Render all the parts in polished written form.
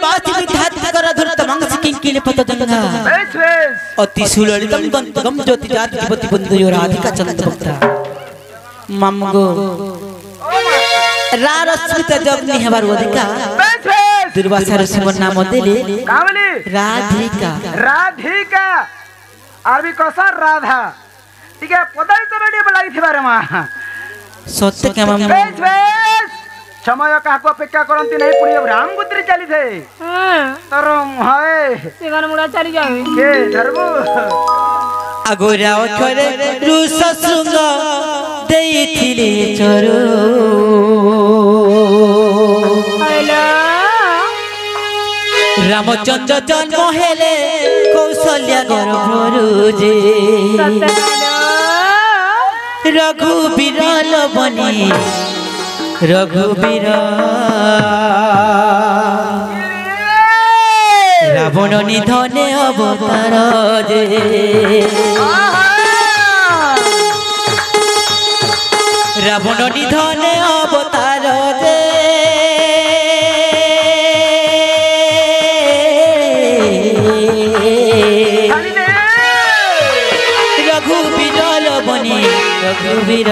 बासी विधात्कर धुरत मंगस किंकिले पतदंगा अति सुललितम दंतगम ज्योति जाति पति बंधु राधिका चंद्रभक्ता ममगो रारस्मित जगनी हेबार अधिका दुर्वासा ऋषिवर नाम देले कामली राधिका राधिका आरबी कसा राधा ठीक है पदाई तो रेडी बलाई थिबा रे मा सत्य के मम समय काको अपेक्षा करंती नहीं पुणी राम गुद्री चली थे तर हाय सिंगार मुड़ा चली जावे के धरबो अगोरा ओठरे रुस सुंग देइथिले चरो हेलो रामचंद्र जन्म हेले कौशल्या गर्भरु जे रघुवीर बनी रघुवीर रावण निधने अवतार जे रावण निधने अवतार जे रघुवीर बनी रघुवीर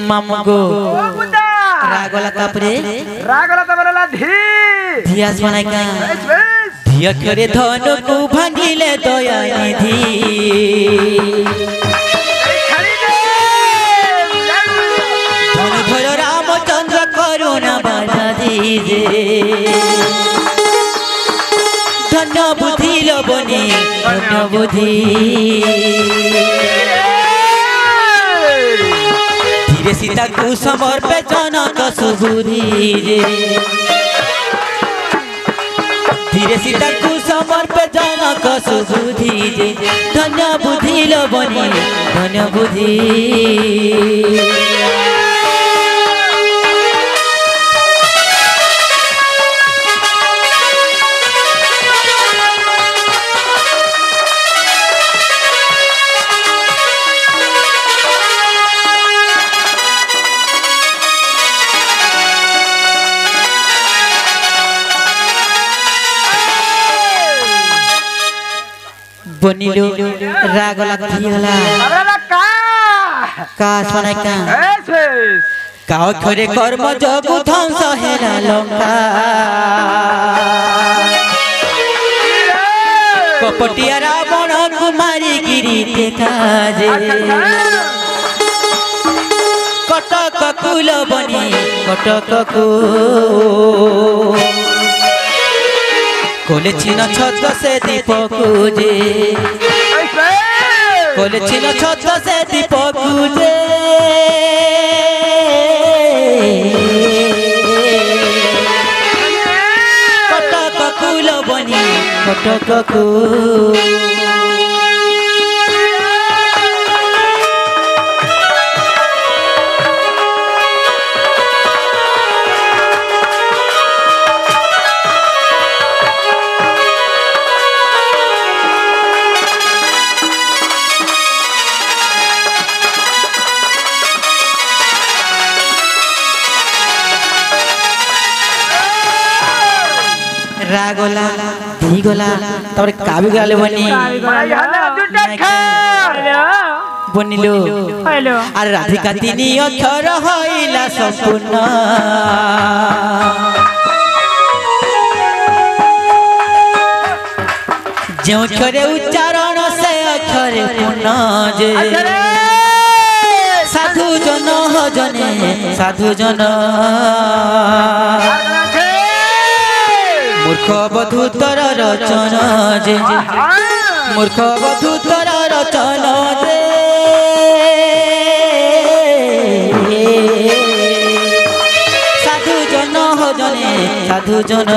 मामगो रागला तापरे धियास बनाइका धिया करे धन को भांगिले दया निधि धन धर रामचंद्र करुणा बाधा दीजे धन्य बुद्धि लबनी धन्य बुद्धि धीरे सीता को समर्पे जनक सुबुद्धि धीरे सीता को समर्पे जनक सुबुद्धि धन्य बुद्धि लबनी धन्य बुद्धि बनिलो रागला थियला का सनाइका का खरे कर्म जगु ध्वंस हेला लंका कपटिया रावण कुमारी गिरी देखाजे कटक कुल बनी कटक को कोले छिन छत से दीपक जे कोले छिन छत से दीपक जे कटक कुल बनी कटक को रागोला धीगोला तबरे काबी गाले बनी बनिलो हेलो अरे राधिका तिनी अक्षर हइला संपूर्ण जो अक्षरे उच्चारण से अक्षरे पूर्ण जे साधु जन जने साधु जन मूर्ख बधूतर रचन जे मूर्ख बधूतर रचन जे साधु जन हो जने साधु जन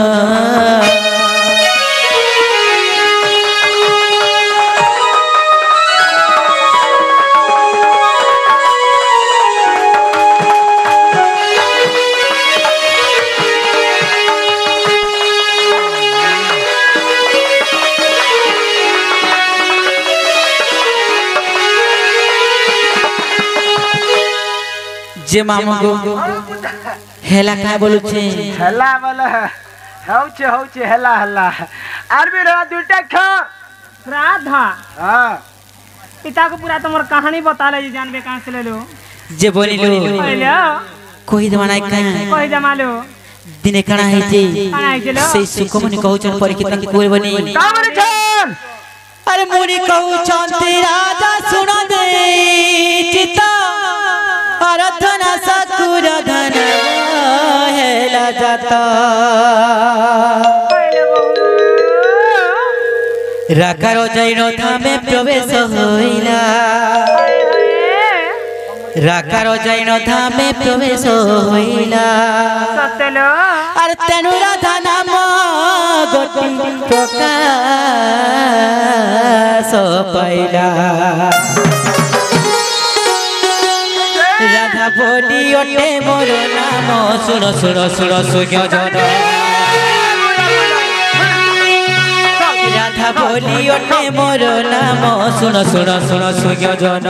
जे मामू गो हेला का बोलुछे हेला बोले होचे हेला हेला आर भी रहा दुटा खा राधा हां पिता को पूरा तुम्हार कहानी बता ले जानबे कहां से ले लो जे बोलिलो हेलो कोई दवाना का कोई जमालो दिने कणा है जे कणा है जे लो से सुकमनि कहउचन परिकितन कोई बनी कामरे छन अरे मुनि कहउचन ते राजा सुन दे चिता अरथना सकुर धन हेला जाता राकारो जैनो धामे प्रवेश होइला राकारो जैनो धामे प्रवेश होइला सतेलो अरे तेनु राधा नाम गोटी प्रकाश पाइला राधा बोली ओटे मोर नाम सुन सुन सुन सुज्ञ जन राधा बोली ओटे मोर नाम सुन सुन सुन सुज्ञ जन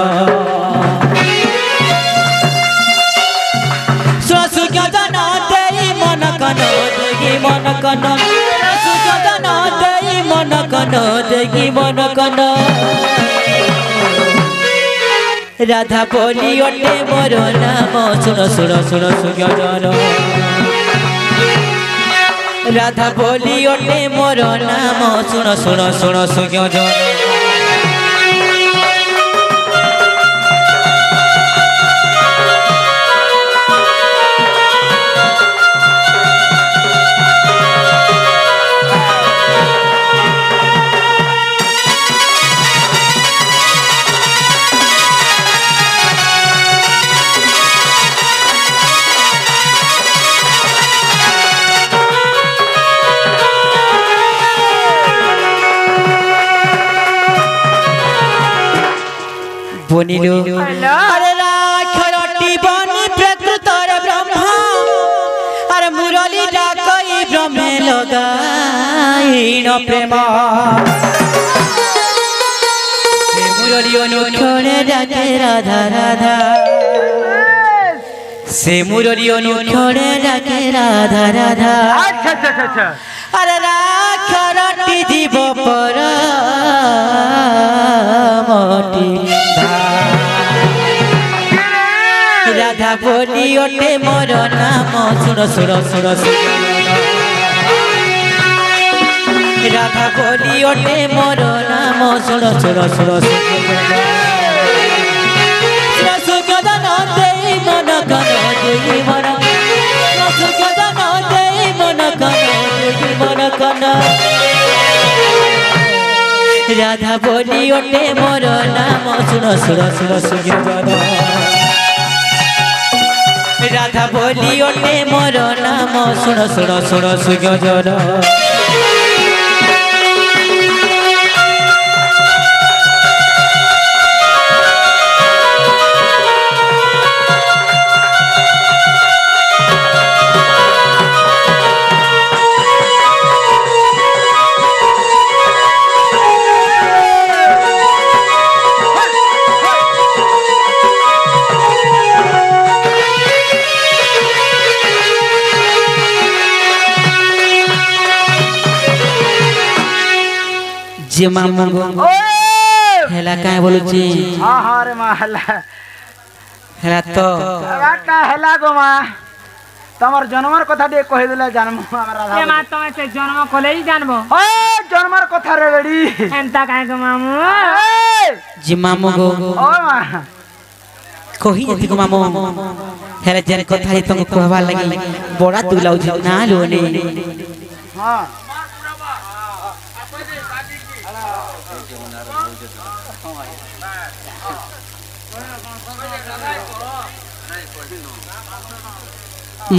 सुन सुज्ञ जन तेरी मन कन देगी मन कन सुज्ञ जन तेरी मन कन देगी मन कन राधा बोली ओटे मोर नाम सुन सुन सुन सुज्ञ जन राधा बोली ओटे मोर नाम सुन सुन सुन सुज्ञ जन बोनिलो अरे राखरटी बनी प्रकृतर ब्रह्मा अरे मुरली डाकई ब्रह्मे लगाईन प्रेम मुरली अनुक्षणे डाके राधा राधा से मुरली अनुक्षणे डाके राधा राधा अच्छा अरे राखरटी जीव पर मोटी राधा बोली ओटे मोर नाम सुन सुन सुन राधा बोली ओटे मोर नाम सुन सुन सुन सुज्ञ जन देई मन कन देई मन सुज्ञ जन देई मन कन देई मन कन राधा बोली ओटे मोर नाम सुन सुन सुन सुज्ञ जन राधा बोली ओटे मोर नाम सुन सुन सुन सुज्ञ जन जे मामू गो हेला काहे बोलुची हां हां रे मा हेला तो का हेला गो मा तमर जन्मर कथा दे कहि देला जन्म हमरा राधा ए मा तमे से जन्म कोले ही जानबो ओ जन्मर कथा रे बेडी एंता काहे गो मामू जे मामू गो ओ मा कहि जति गो मामू हेला जन कथा रे तुम कहवा लगी बड़ा दुलाउ ना लोने हां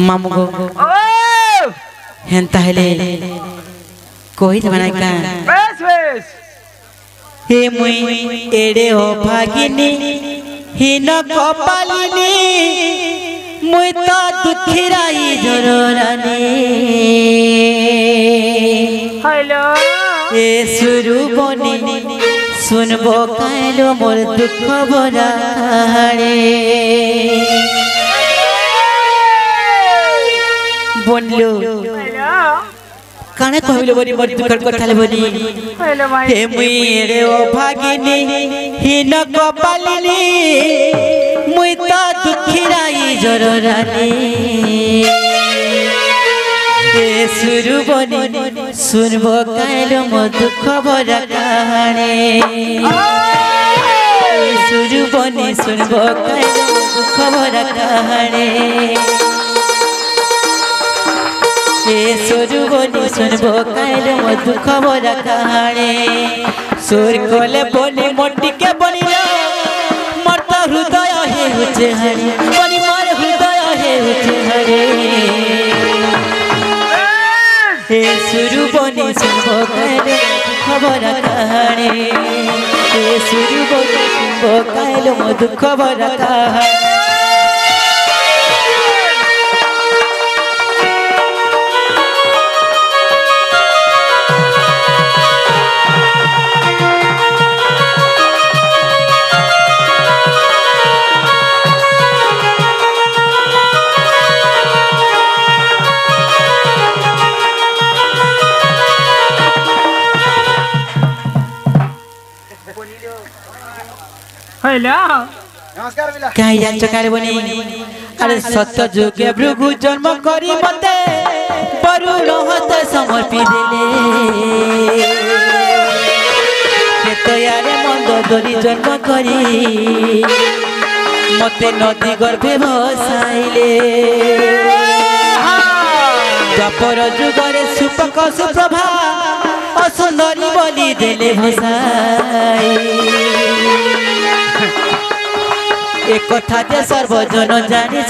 मामू गो ओ हेंता हेले कोई दवाना का बेस हे मुई एडे हो भागिनी हिन कपालिनी मुई तो दुखिराई जरोरानी हेलो ए सुरु बनी सुनबो कायलो मोर दुख भरा रे बोलो काने कहले बनी मोर दुखर कथा ले बनी हे मुई रे ओ भागिनी हिन कपालिनी मुई तो दुखिराई जररानी हे सुरु बनी सुनबो कालो मो दुख भरा कहानी सुरु बनी सुनबो कालो मो दुख भरा कहानी हे सुरु बनी सुनबो कालो मो दुख भरा कहानी सुर कोले बनी मोटी के बनी मोर तो हृदय हे उचे हरे बनी मोर हृदय हे उचे हरे हे सुरु बनी सुनबो कालो दुख भरा कहानी हे सुरु बनी सुनबो कालो मो दुख भरा कहानी नमस्कार बिला कहीं जान चकारे बनी अरे सत्य जुगे भृगु जन्म करी मते वरुण हते समर्पी देले केतो यारे मंदोदरी जन्म करी मते नदी गर्भे भसाइले द्वापर जुगरे सुपक सुप्रभा असुंदरी बलि देले भसाई एक कथा जे सर्वजन जानी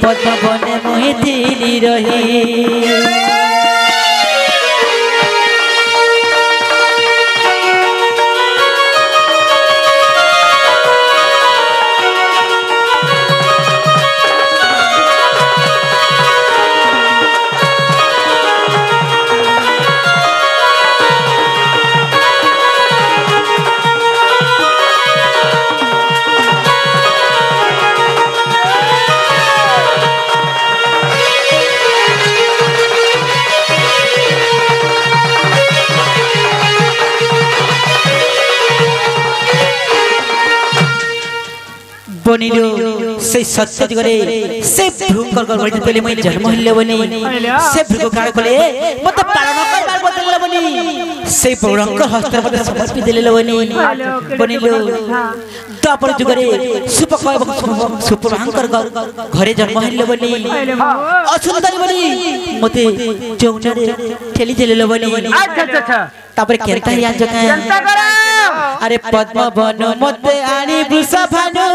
पद्म बने मुहि थिली रही बनिलो से सत्य जुगरे से भृंकर गर्भे तले मैं जन्म हल्ले बनी से भृगु काण कोले मत पालन करबार बदल बनी से पौरंक हस्त मत समर्पी देले बनी बनिलो द्वापर जुगरे सुपक एवं सुप्रभंकर घरे जन्म हल्ले बनी असुंदर बनी मते चौनारे ठेली देले बनी अच्छा तापर केनता या जका अरे पद्म बन मते आनी वृषभानु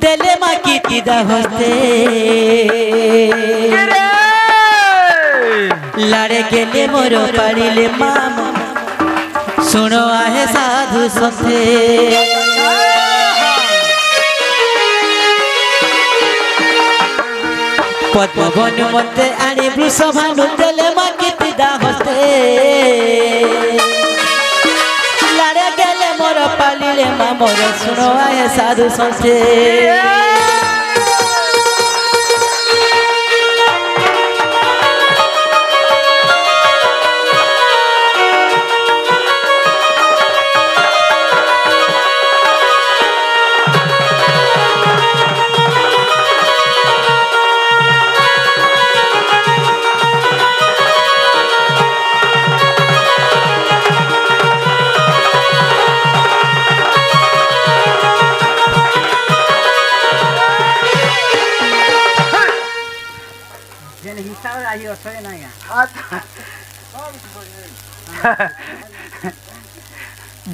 देले मा कीदा हस्ते लाड़े गेले मोर पाड़िले मामा सुनो आहे साधु सथे पद्म बन मते आनी वृषभानु देले मा कीदा हस्ते लाड़े गेले मोर पालिले मा मोर सुनो आए साधु संसे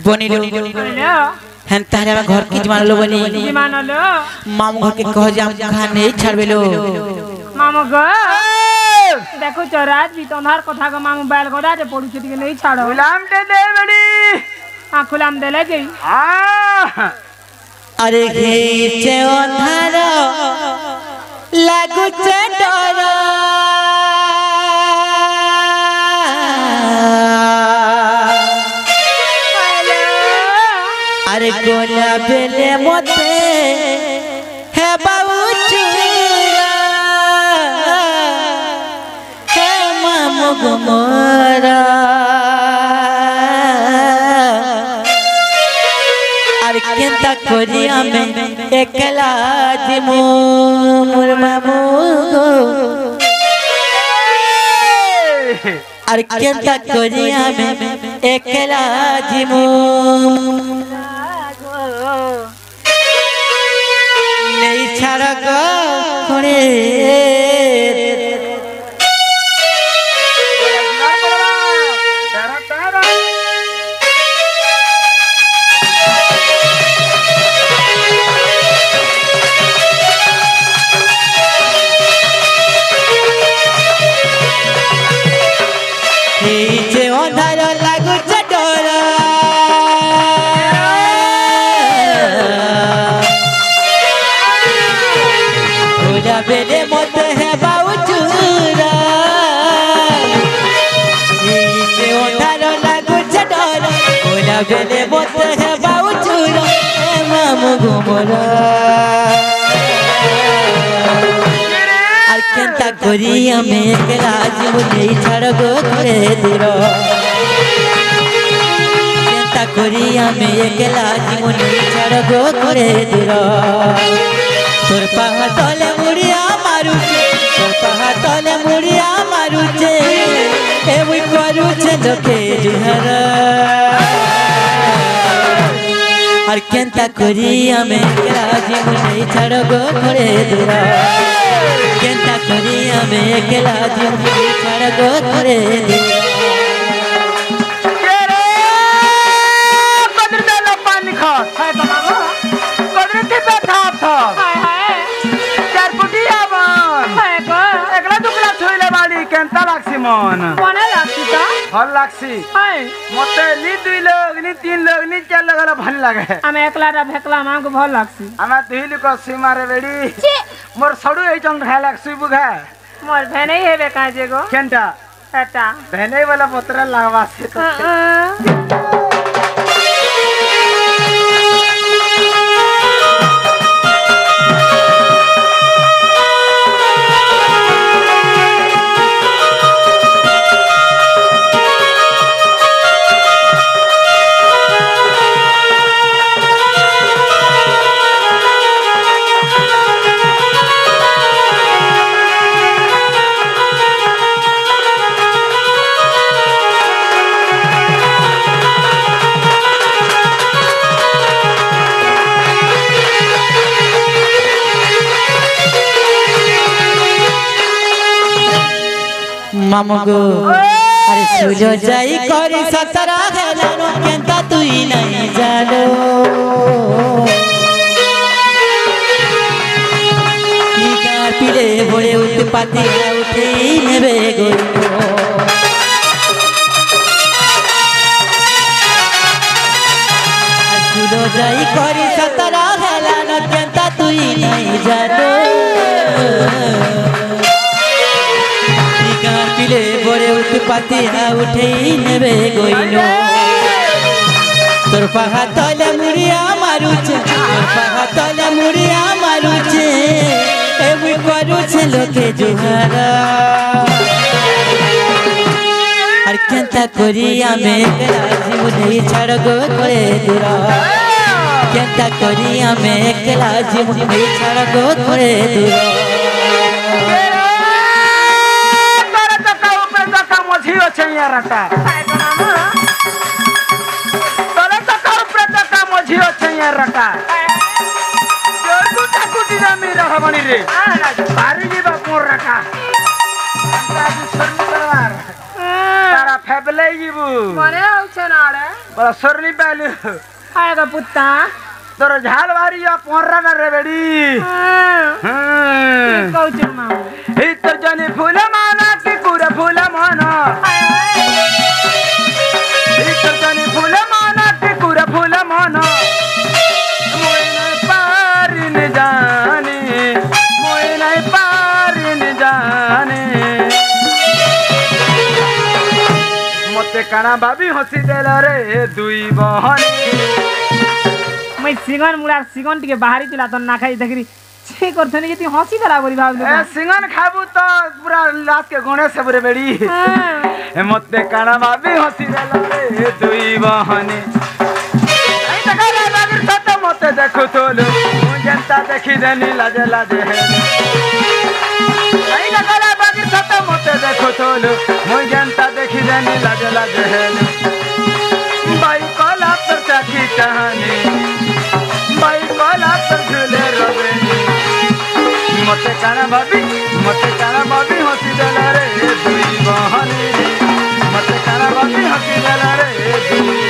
बनिलो हन तारे घर की जमान लो बनी मामू घर के कह जा खा नहीं छाड़बेलो मामू ग देखो चराज भी तोहार कथा का मामू बैल गोदा जे पड़ू छती के नहीं छाड़ो गुलाम दे दे बड़ी हां खुलाम दे ले गई हां अरे घीचे अंधार लागु चे डर अरे गोला बेले मते हे बाबू चुरा गुमरा আর কেনতা করি আমি একলা জিমু মোর মামু আর কেনতা করি আমি একলা জিমু নেই ছাড়া গো করে बेले मत है बाउचूरा नीचे उठालो लागू चडोरा ओला बेले मत है बाउचूरा ए मामू घुमरा আর কেনতা করি আমি একলা জীবনে ছাড় গো করে দিল কেনতা করি আমি একলা জীবনে ছাড় গো করে দিল তোর পাহা তলে মুড়িয়া মারুছে তোর পাহা তলে মুড়িয়া মারুছে এমনি করুছে লোকে জুহারা আর কেনতা করি আমি একলা জীবনে ছাড় গো করে দিল কেনতা করি আমি একলা জীবনে ছাড় গো করে দিল ভাল লাগছি মতে নি দুই লোক নি তিন লোক নি চার লোক হলে ভাল লাগে আমি একলাটা ভেকলা আমাকে ভাল লাগছি আমার দুই লোক সীমারে বেড়ি মোর সড়ু এই চন্দ্র খাই লাগছি বুঘা মোর ভেনেই হেবে কাজে গো কেনটা এটা ভেনেই বলে পত্র লাগবাছে मामू गो अरे सुलो जाई करी सतरा हेलानो केनता तुई नहीं जानो की का पीले बोले उत्पाती उठे नेबे गो सुलो जाई करी सतरा हेलानो केनता तुई नहीं जानो पिले बोरे उत्पाती उठे नेबे गइलो तोर पाहा तले मुड़िया मारुचे तोर पाहा तले मुड़िया मारुचे एबी करूचे लोके जुहारा আর কেনতা করি আমি একলা জীবনে ছাড় গো করে দিল কেনতা করি আমি একলা জীবনে ছাড় গো করে দিল रटा तले तक ऊपर तक मझियो छैया रटा जोरकुटा कुटी ना मेरा हवनी रे बारी जी बापू रटा आज सरनी परवार तारा फेबले जीबू मने औछे ना रे बड़ा सरनी पालू आएगा पुत्ता तोर झाल वारी या पोरा ना रे बेडी कहू माऊ ई तर जने फूल माना की पूरा फूल माना फूल माना टिकुरा फूल माना मोए नहीं पारिन जाने मोए नहीं पारिन जाने मते काना भाभी हसी देला रे दुई बहनी मैं सिगन मुड़ा सिगन टिके बाहरी चला तो ना खाई देखरी से करथनी जे ती हंसी देला बोली भाबलो ए सिंगन खाबू तो पूरा लास्ट के गणे से बुरे बेड़ी ए मते काना भाभी हंसी देला रे दुई बहनी आई देखा रे बागिर सत मते देखो तोलो मु जनता देखी देनी लाजे लाजे है आई देखा रे बागिर सत मते देखो तोलो मु जनता देखी देनी लाजे लाजे है बाई कोला पर चाकी कहानी बाई कोला पर झूले रवेनी मते काना भाभी हंसी देला रे दुई बहनी मते काना भाभी हंसी देला रे दुई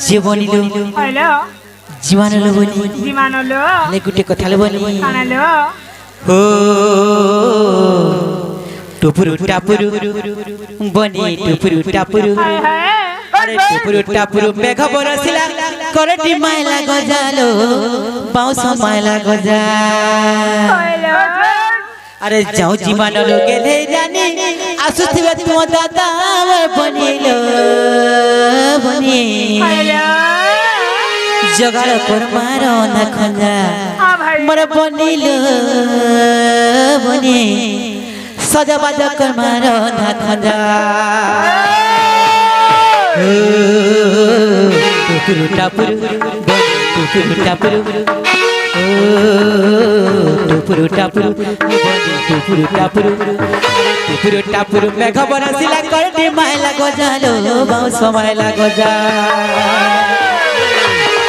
জীবনীলো হ্যালো জীবানলো বলি জীবানলো লে গুটে কথা বলি কানালো ও টুপুরু টাপুরু বনি টুপুরু টাপুরু হায় হায় আরে টুপুরু টাপুরু মেঘ বরসিলা করটি মাইলা গজালো বাউস মাইলা গজা হ্যালো আরে যাও জীবানলো গেলে জানি আসুথিবে তুম দাদা বনিলো বনি হ্যালো জগাড় করমার না খঞ্জা হ্যাঁ ভাই মোর বনিল বনি সজাবাজ করমার না খঞ্জা টুপুরু টাপুরু টুপুরু টাপুরু টুপুরু টাপুরু টুপুরু টাপুরু টুপুরু টাপুরু মেঘ বরসিলা করটি মাইলা গজালো বাউস মাইলা গজা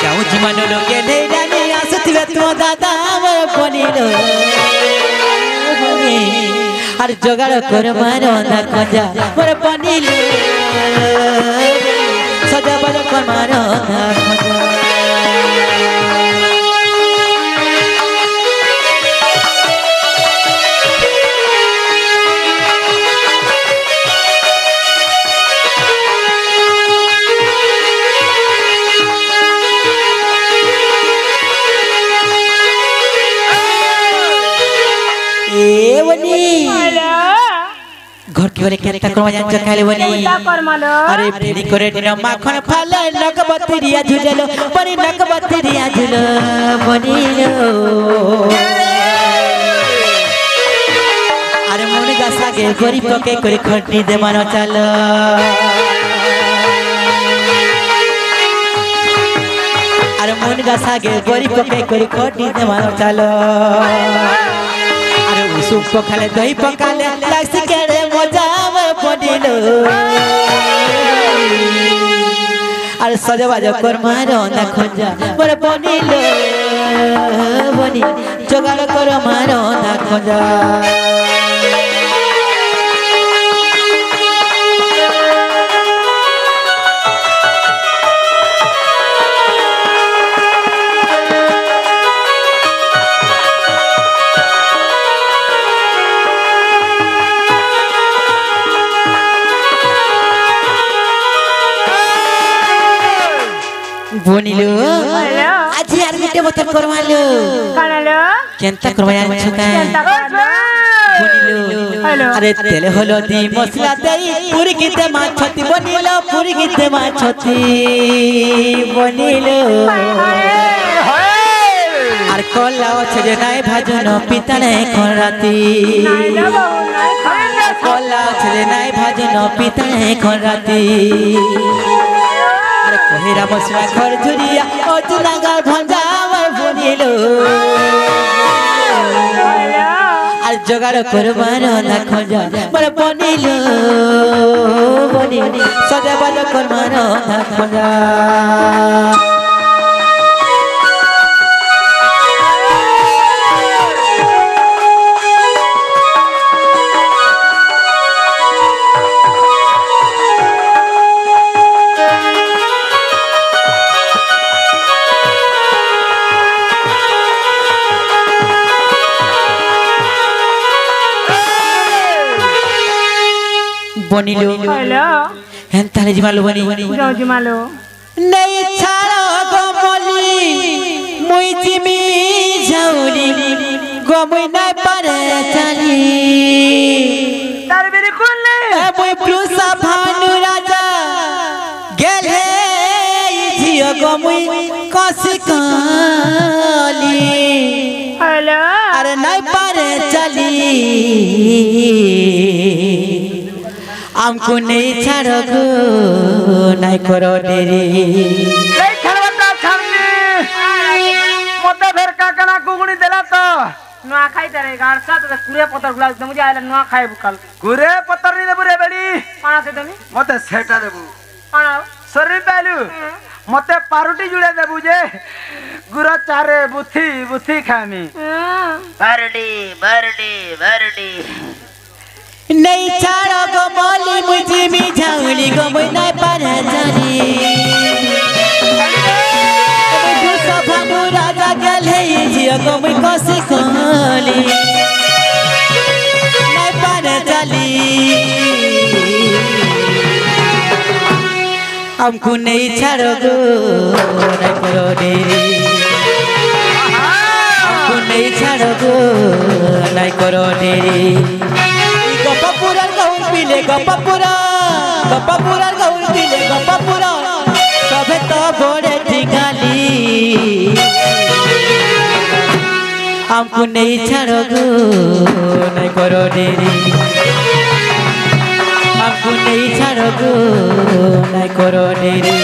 যাও জীবনলো গেলে জানি আসুথিবে তো দাদা বনিলো বনি আর জোগাড় করবার না খঞ্জা মোর বনিলো সজাবাজ করবার না খঞ্জা घर के वाले केता करमा जान चकाले बनी केता करमालो अरे फेरी करे दिन माखन फाले नकबतरिया झुजलो बनी नकबतरिया झुलो बनीलो अरे मोने गासा के गोरी पके करे खटनी दे मानो चालो अरे मोने गासा के गोरी पके करे खटनी दे मानो चालो अरे उसुक पखाले दही पकाले लासी के रे मजा पडिलो अरे सजबाज करमार ना खंजा मोर बनिलो बनी जोगाड़ करमार ना खंजा বনিলো হ্যালো আজি আর মিটে বতন করমালো কানালো কেনতা করবা জানছ কা কেনতা করলো বনিলো হ্যালো আরে তেল হলদি মশলা দেই পুরি গিতে মাছতি বনিলো পুরি গিতে মাছতি বনিলো আর কলা আছে যে নাই ভাজুন পিতানে খরাতি নাইলো বাবু নাই খাইলো কলা আছে যে নাই ভাজুন পিতানে খরাতি আর কহিরা মশলা ঘর ঝুরিয়া অচুনা গাল ভঞ্জাবার বনিলো আর জোগাড় করবার না খোঁজা মোর বনিলো বনি সজাবাজ করবার না খোঁজা बनिलो हेलो हेंताले जिमालो बनी जाऊ जिमालो नहीं छाड़ो गमली मुई जिमी जाउली गमुई नहीं पारे चली तार बिल्कुल नहीं मुई प्लुसा भानु राजा गेले जियो गमुई कसी काली हेलो अरे नहीं पारे चली हमको नहीं छाड़ो गो नहीं करो देरी नहीं छड़वता छाड़नी मते फिर काकना कुगुनी देला तो नुआ खाई तारे गाड़सा तो कुरे पतर गुला एकदम मुझे आइला नुआ खाए बुकल गुरे पत्तर नहीं देबु रे बेड़ी पाना से तमी मते सेटा देबु पाना सरी पालू मते पारुटी जुड़े देबु जे गुरा चारे बुथी बुथी खामी बरडी बरडी बरडी नहीं छाड़ो गो बोली मुझे मी जाउली गो मुई नहीं पारे चली मुझे सभानु राजा गेले जियो गो मुई कसी काली नहीं पारे चली हमको नहीं छाड़ो गो नहीं करो देरी हमको नहीं छाड़ो गो नहीं करो देरी गप्पापुरार गहुर पीले गप्पापुरार गहुर पीले गप्पापुरा सबे तो बड़े ठिकाली हमको नहीं छाड़ो गो नहीं करो देरी हमको नहीं छाड़ो गो नहीं करो देरी